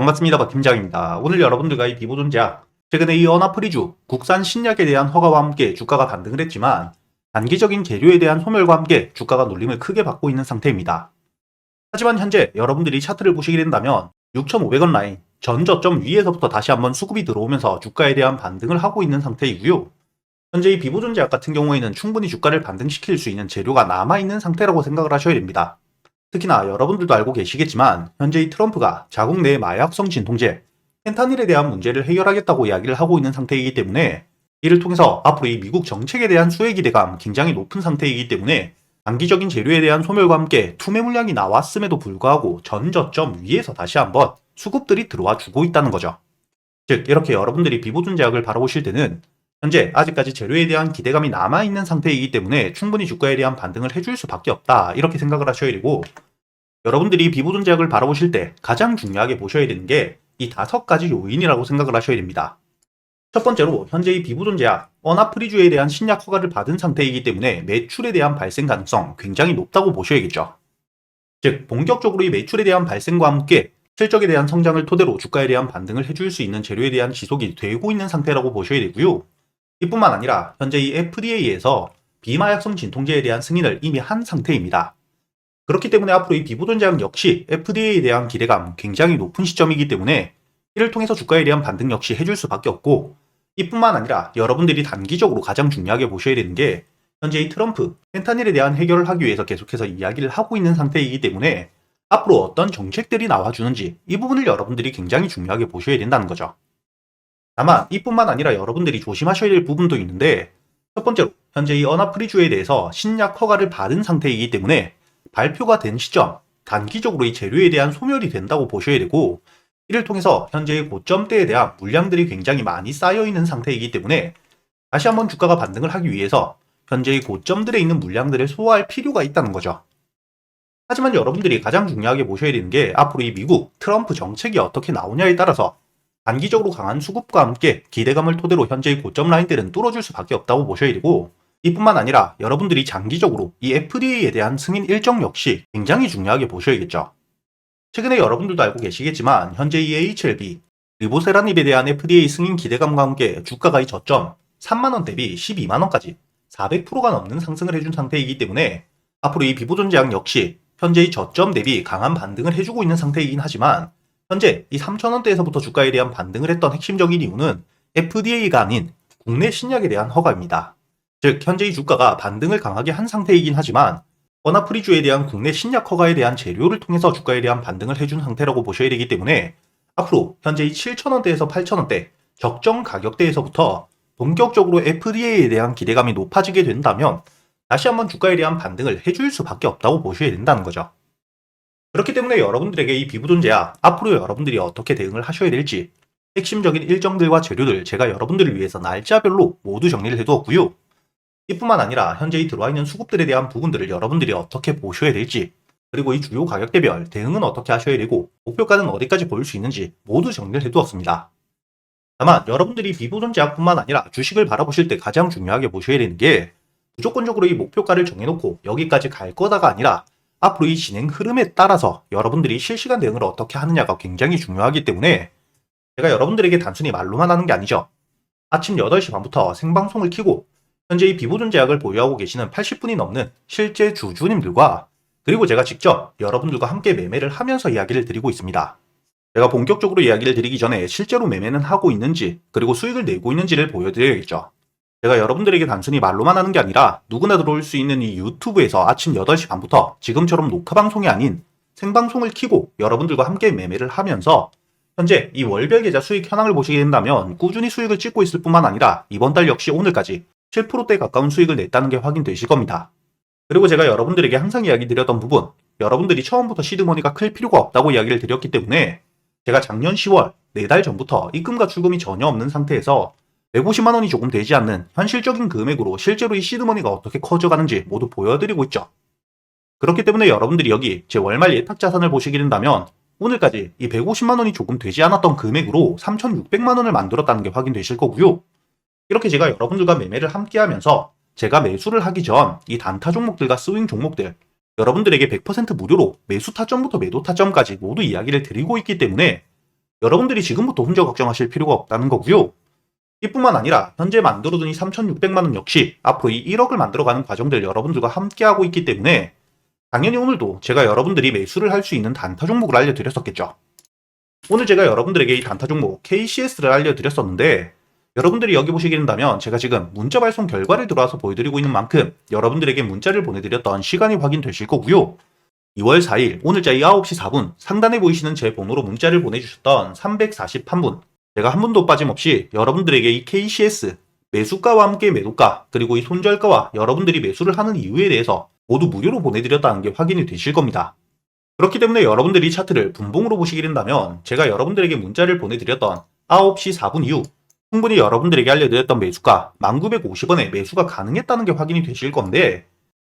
반갑습니다. 박 팀장입니다. 오늘 여러분들과 이 비보존제약, 최근에 이 언어프리주, 국산 신약에 대한 허가와 함께 주가가 반등을 했지만 단기적인 계류에 대한 소멸과 함께 주가가 놀림을 크게 받고 있는 상태입니다. 하지만 현재 여러분들이 차트를 보시게 된다면 6,500원 라인, 전 저점 위에서부터 다시 한번 수급이 들어오면서 주가에 대한 반등을 하고 있는 상태이고요. 현재 이 비보존제약 같은 경우에는 충분히 주가를 반등시킬 수 있는 재료가 남아있는 상태라고 생각을 하셔야 됩니다. 특히나 여러분들도 알고 계시겠지만 현재 이 트럼프가 자국 내 마약성 진통제, 펜타닐에 대한 문제를 해결하겠다고 이야기를 하고 있는 상태이기 때문에 이를 통해서 앞으로 이 미국 정책에 대한 수혜 기대감 굉장히 높은 상태이기 때문에 단기적인 재료에 대한 소멸과 함께 투매 물량이 나왔음에도 불구하고 전 저점 위에서 다시 한번 수급들이 들어와 주고 있다는 거죠. 즉 이렇게 여러분들이 비보존제약을 바라보실 때는 현재 아직까지 재료에 대한 기대감이 남아있는 상태이기 때문에 충분히 주가에 대한 반등을 해줄 수밖에 없다 이렇게 생각을 하셔야 되고, 여러분들이 비보존제약을 바라보실 때 가장 중요하게 보셔야 되는 게 이 5가지 요인이라고 생각을 하셔야 됩니다. 첫 번째로 현재 이 비보존제약, 언어프리주에 대한 신약 허가를 받은 상태이기 때문에 매출에 대한 발생 가능성 굉장히 높다고 보셔야겠죠. 즉 본격적으로 이 매출에 대한 발생과 함께 실적에 대한 성장을 토대로 주가에 대한 반등을 해줄 수 있는 재료에 대한 지속이 되고 있는 상태라고 보셔야 되고요. 이뿐만 아니라 현재 이 FDA에서 비마약성 진통제에 대한 승인을 이미 한 상태입니다. 그렇기 때문에 앞으로 이 비보존제약 역시 FDA에 대한 기대감 굉장히 높은 시점이기 때문에 이를 통해서 주가에 대한 반등 역시 해줄 수밖에 없고, 이뿐만 아니라 여러분들이 단기적으로 가장 중요하게 보셔야 되는 게 현재 이 트럼프, 펜타닐에 대한 해결을 하기 위해서 계속해서 이야기를 하고 있는 상태이기 때문에 앞으로 어떤 정책들이 나와주는지 이 부분을 여러분들이 굉장히 중요하게 보셔야 된다는 거죠. 다만 이뿐만 아니라 여러분들이 조심하셔야 될 부분도 있는데, 첫 번째로 현재 이 언어프리주에 대해서 신약 허가를 받은 상태이기 때문에 발표가 된 시점, 단기적으로 이 재료에 대한 소멸이 된다고 보셔야 되고, 이를 통해서 현재의 고점대에 대한 물량들이 굉장히 많이 쌓여있는 상태이기 때문에 다시 한번 주가가 반등을 하기 위해서 현재의 고점들에 있는 물량들을 소화할 필요가 있다는 거죠. 하지만 여러분들이 가장 중요하게 보셔야 되는 게 앞으로 이 미국 트럼프 정책이 어떻게 나오냐에 따라서 단기적으로 강한 수급과 함께 기대감을 토대로 현재의 고점 라인들은 뚫어줄 수밖에 없다고 보셔야 되고, 이뿐만 아니라 여러분들이 장기적으로 이 FDA에 대한 승인 일정 역시 굉장히 중요하게 보셔야겠죠. 최근에 여러분들도 알고 계시겠지만 현재 이 HLB, 리보세라닙에 대한 FDA 승인 기대감과 함께 주가가 이 저점 3만원 대비 12만원까지 400%가 넘는 상승을 해준 상태이기 때문에 앞으로 이 비보존제약 역시 현재의 저점 대비 강한 반등을 해주고 있는 상태이긴 하지만 현재 이 3,000원대에서부터 주가에 대한 반등을 했던 핵심적인 이유는 FDA가 아닌 국내 신약에 대한 허가입니다. 즉 현재 이 주가가 반등을 강하게 한 상태이긴 하지만 언어프리주에 대한 국내 신약 허가에 대한 재료를 통해서 주가에 대한 반등을 해준 상태라고 보셔야 되기 때문에 앞으로 현재 이 7,000원대에서 8,000원대 적정 가격대에서부터 본격적으로 FDA에 대한 기대감이 높아지게 된다면 다시 한번 주가에 대한 반등을 해줄 수밖에 없다고 보셔야 된다는 거죠. 그렇기 때문에 여러분들에게 이 비보존제약 앞으로 여러분들이 어떻게 대응을 하셔야 될지 핵심적인 일정들과 재료들 제가 여러분들을 위해서 날짜별로 모두 정리를 해두었고요. 이뿐만 아니라 현재 이 들어와 있는 수급들에 대한 부분들을 여러분들이 어떻게 보셔야 될지, 그리고 이 주요 가격대별 대응은 어떻게 하셔야 되고 목표가는 어디까지 보일 수 있는지 모두 정리를 해두었습니다. 다만 여러분들이 비보존제약뿐만 아니라 주식을 바라보실 때 가장 중요하게 보셔야 되는 게 무조건적으로 이 목표가를 정해놓고 여기까지 갈 거다가 아니라 앞으로 이 진행 흐름에 따라서 여러분들이 실시간 대응을 어떻게 하느냐가 굉장히 중요하기 때문에 제가 여러분들에게 단순히 말로만 하는 게 아니죠. 아침 8시 반부터 생방송을 켜고 현재 이 비보존제약을 보유하고 계시는 80분이 넘는 실제 주주님들과 그리고 제가 직접 여러분들과 함께 매매를 하면서 이야기를 드리고 있습니다. 제가 본격적으로 이야기를 드리기 전에 실제로 매매는 하고 있는지 그리고 수익을 내고 있는지를 보여드려야겠죠. 제가 여러분들에게 단순히 말로만 하는 게 아니라 누구나 들어올 수 있는 이 유튜브에서 아침 8시 반부터 지금처럼 녹화방송이 아닌 생방송을 켜고 여러분들과 함께 매매를 하면서 현재 이 월별 계좌 수익 현황을 보시게 된다면 꾸준히 수익을 찍고 있을 뿐만 아니라 이번 달 역시 오늘까지 7%대 가까운 수익을 냈다는 게 확인되실 겁니다. 그리고 제가 여러분들에게 항상 이야기 드렸던 부분, 여러분들이 처음부터 시드머니가 클 필요가 없다고 이야기를 드렸기 때문에 제가 작년 10월 4달 전부터 입금과 출금이 전혀 없는 상태에서 150만 원이 조금 되지 않는 현실적인 금액으로 실제로 이 시드머니가 어떻게 커져가는지 모두 보여드리고 있죠. 그렇기 때문에 여러분들이 여기 제 월말 예탁 자산을 보시게 된다면 오늘까지 이 150만 원이 조금 되지 않았던 금액으로 3,600만 원을 만들었다는 게 확인되실 거고요. 이렇게 제가 여러분들과 매매를 함께 하면서 제가 매수를 하기 전 이 단타 종목들과 스윙 종목들 여러분들에게 100% 무료로 매수 타점부터 매도 타점까지 모두 이야기를 드리고 있기 때문에 여러분들이 지금부터 혼자 걱정하실 필요가 없다는 거고요. 이뿐만 아니라 현재 만들어둔 이 3,600만원 역시 앞으로 이 1억을 만들어가는 과정들 여러분들과 함께하고 있기 때문에 당연히 오늘도 제가 여러분들이 매수를 할 수 있는 단타 종목을 알려드렸었겠죠. 오늘 제가 여러분들에게 이 단타 종목 KCS를 알려드렸었는데 여러분들이 여기 보시게 된다면 제가 지금 문자 발송 결과를 들어와서 보여드리고 있는 만큼 여러분들에게 문자를 보내드렸던 시간이 확인되실 거고요. 2월 4일 오늘자 9시 4분 상단에 보이시는 제 번호로 문자를 보내주셨던 341분 제가 한 분도 빠짐없이 여러분들에게 이 KCS 매수가와 함께 매도가 그리고 이 손절가와 여러분들이 매수를 하는 이유에 대해서 모두 무료로 보내드렸다는 게 확인이 되실 겁니다. 그렇기 때문에 여러분들이 차트를 분봉으로 보시게 된다면 제가 여러분들에게 문자를 보내드렸던 9시 4분 이후 충분히 여러분들에게 알려드렸던 매수가 1950원에 매수가 가능했다는 게 확인이 되실 건데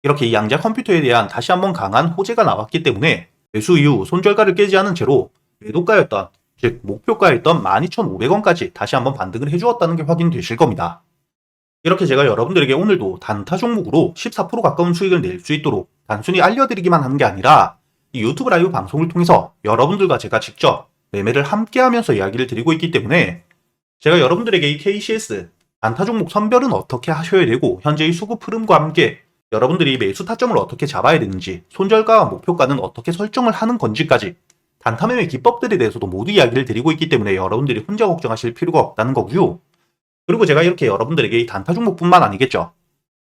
이렇게 이 양자 컴퓨터에 대한 다시 한번 강한 호재가 나왔기 때문에 매수 이후 손절가를 깨지 않은 채로 매도가였던 즉 목표가였던 12,500원까지 다시 한번 반등을 해주었다는 게 확인되실 겁니다. 이렇게 제가 여러분들에게 오늘도 단타 종목으로 14% 가까운 수익을 낼 수 있도록 단순히 알려드리기만 하는 게 아니라 이 유튜브 라이브 방송을 통해서 여러분들과 제가 직접 매매를 함께 하면서 이야기를 드리고 있기 때문에 제가 여러분들에게 이 KCS 단타 종목 선별은 어떻게 하셔야 되고 현재의 수급 흐름과 함께 여러분들이 매수 타점을 어떻게 잡아야 되는지 손절가와 목표가는 어떻게 설정을 하는 건지까지 단타 매매 기법들에 대해서도 모두 이야기를 드리고 있기 때문에 여러분들이 혼자 걱정하실 필요가 없다는 거고요. 그리고 제가 이렇게 여러분들에게 이 단타 종목뿐만 아니겠죠.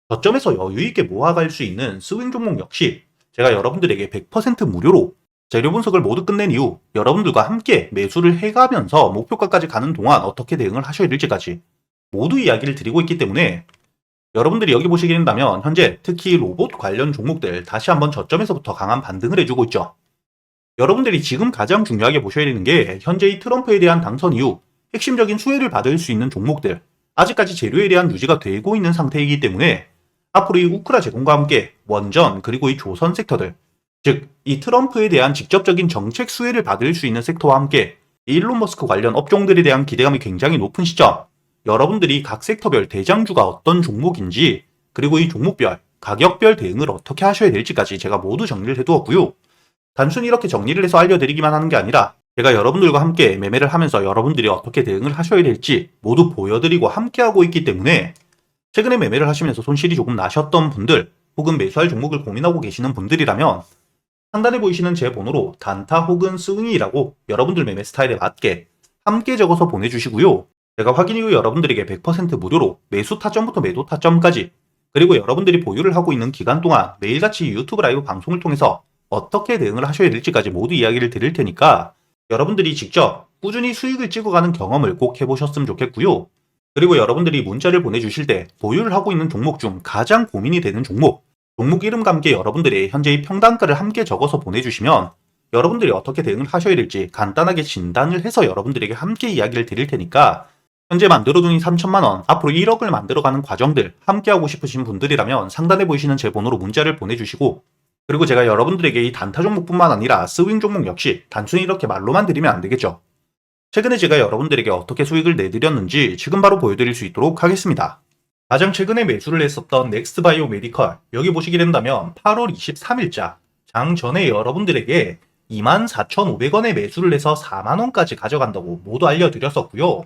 저점에서 여유있게 모아갈 수 있는 스윙 종목 역시 제가 여러분들에게 100% 무료로 재료 분석을 모두 끝낸 이후 여러분들과 함께 매수를 해가면서 목표가까지 가는 동안 어떻게 대응을 하셔야 될지까지 모두 이야기를 드리고 있기 때문에 여러분들이 여기 보시게 된다면 현재 특히 로봇 관련 종목들 다시 한번 저점에서부터 강한 반등을 해주고 있죠. 여러분들이 지금 가장 중요하게 보셔야 되는 게 현재 이 트럼프에 대한 당선 이후 핵심적인 수혜를 받을 수 있는 종목들 아직까지 재료에 대한 유지가 되고 있는 상태이기 때문에 앞으로 이 우크라 제공과 함께 원전 그리고 이 조선 섹터들 즉 이 트럼프에 대한 직접적인 정책 수혜를 받을 수 있는 섹터와 함께 일론 머스크 관련 업종들에 대한 기대감이 굉장히 높은 시점 여러분들이 각 섹터별 대장주가 어떤 종목인지 그리고 이 종목별 가격별 대응을 어떻게 하셔야 될지까지 제가 모두 정리를 해두었고요. 단순히 이렇게 정리를 해서 알려드리기만 하는 게 아니라 제가 여러분들과 함께 매매를 하면서 여러분들이 어떻게 대응을 하셔야 될지 모두 보여드리고 함께하고 있기 때문에 최근에 매매를 하시면서 손실이 조금 나셨던 분들 혹은 매수할 종목을 고민하고 계시는 분들이라면 상단에 보이시는 제 번호로 단타 혹은 스윙이라고 여러분들 매매 스타일에 맞게 함께 적어서 보내주시고요. 제가 확인 이후 여러분들에게 100% 무료로 매수 타점부터 매도 타점까지 그리고 여러분들이 보유를 하고 있는 기간 동안 매일같이 유튜브 라이브 방송을 통해서 어떻게 대응을 하셔야 될지까지 모두 이야기를 드릴 테니까 여러분들이 직접 꾸준히 수익을 찍어가는 경험을 꼭 해보셨으면 좋겠고요. 그리고 여러분들이 문자를 보내주실 때 보유를 하고 있는 종목 중 가장 고민이 되는 종목 이름과 함께 여러분들이 현재의 평단가를 함께 적어서 보내주시면 여러분들이 어떻게 대응을 하셔야 될지 간단하게 진단을 해서 여러분들에게 함께 이야기를 드릴 테니까 현재 만들어둔 이 3천만원 앞으로 1억을 만들어가는 과정들 함께하고 싶으신 분들이라면 상단에 보이시는 제 번호로 문자를 보내주시고 그리고 제가 여러분들에게 이 단타 종목뿐만 아니라 스윙 종목 역시 단순히 이렇게 말로만 드리면 안 되겠죠. 최근에 제가 여러분들에게 어떻게 수익을 내드렸는지 지금 바로 보여드릴 수 있도록 하겠습니다. 가장 최근에 매수를 했었던 넥스트바이오 메디컬 여기 보시게 된다면 8월 23일자 장 전에 여러분들에게 24,500원에 매수를 해서 4만원까지 가져간다고 모두 알려드렸었고요.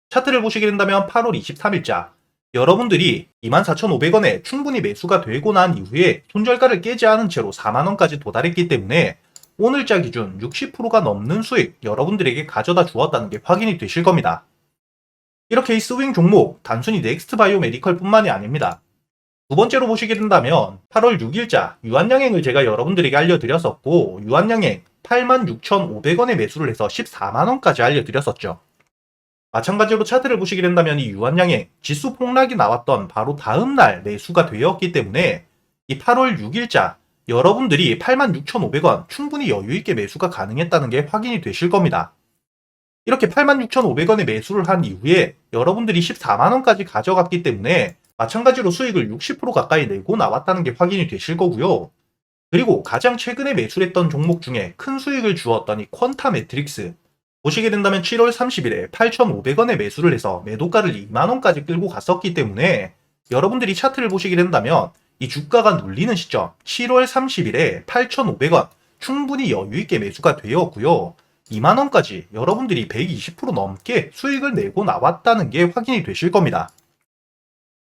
차트를 보시게 된다면 8월 23일자 여러분들이 24,500원에 충분히 매수가 되고 난 이후에 손절가를 깨지 않은 채로 4만원까지 도달했기 때문에 오늘자 기준 60%가 넘는 수익 여러분들에게 가져다 주었다는 게 확인이 되실 겁니다. 이렇게 이 스윙 종목 단순히 넥스트바이오 메디컬 뿐만이 아닙니다. 두 번째로 보시게 된다면 8월 6일자 유한양행을 제가 여러분들에게 알려드렸었고 유한양행 86,500원에 매수를 해서 14만원까지 알려드렸었죠. 마찬가지로 차트를 보시게 된다면 이 유한양행 지수 폭락이 나왔던 바로 다음날 매수가 되었기 때문에 이 8월 6일자 여러분들이 86,500원 충분히 여유있게 매수가 가능했다는 게 확인이 되실 겁니다. 이렇게 86,500원에 매수를 한 이후에 여러분들이 14만원까지 가져갔기 때문에 마찬가지로 수익을 60% 가까이 내고 나왔다는 게 확인이 되실 거고요. 그리고 가장 최근에 매수했던 종목 중에 큰 수익을 주었던 이 퀀타 매트릭스 보시게 된다면 7월 30일에 8,500원에 매수를 해서 매도가를 2만원까지 끌고 갔었기 때문에 여러분들이 차트를 보시게 된다면 이 주가가 눌리는 시점 7월 30일에 8,500원 충분히 여유있게 매수가 되었고요. 2만원까지 여러분들이 120% 넘게 수익을 내고 나왔다는 게 확인이 되실 겁니다.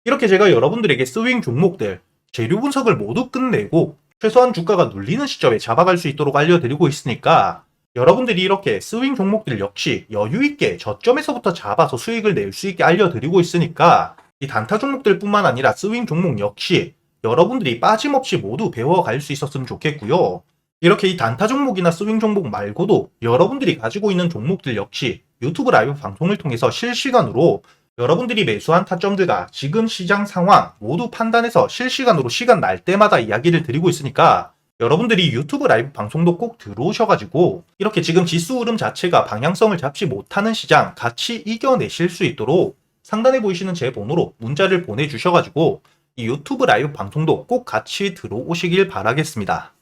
이렇게 제가 여러분들에게 스윙 종목들, 재료 분석을 모두 끝내고 최소한 주가가 눌리는 시점에 잡아갈 수 있도록 알려드리고 있으니까 여러분들이 이렇게 스윙 종목들 역시 여유있게 저점에서부터 잡아서 수익을 낼 수 있게 알려드리고 있으니까 이 단타 종목들 뿐만 아니라 스윙 종목 역시 여러분들이 빠짐없이 모두 배워갈 수 있었으면 좋겠고요. 이렇게 이 단타 종목이나 스윙 종목 말고도 여러분들이 가지고 있는 종목들 역시 유튜브 라이브 방송을 통해서 실시간으로 여러분들이 매수한 타점들과 지금 시장 상황 모두 판단해서 실시간으로 시간 날 때마다 이야기를 드리고 있으니까 여러분들이 유튜브 라이브 방송도 꼭 들어오셔가지고 이렇게 지금 지수 흐름 자체가 방향성을 잡지 못하는 시장 같이 이겨내실 수 있도록 상단에 보이시는 제 번호로 문자를 보내주셔가지고 이 유튜브 라이브 방송도 꼭 같이 들어오시길 바라겠습니다.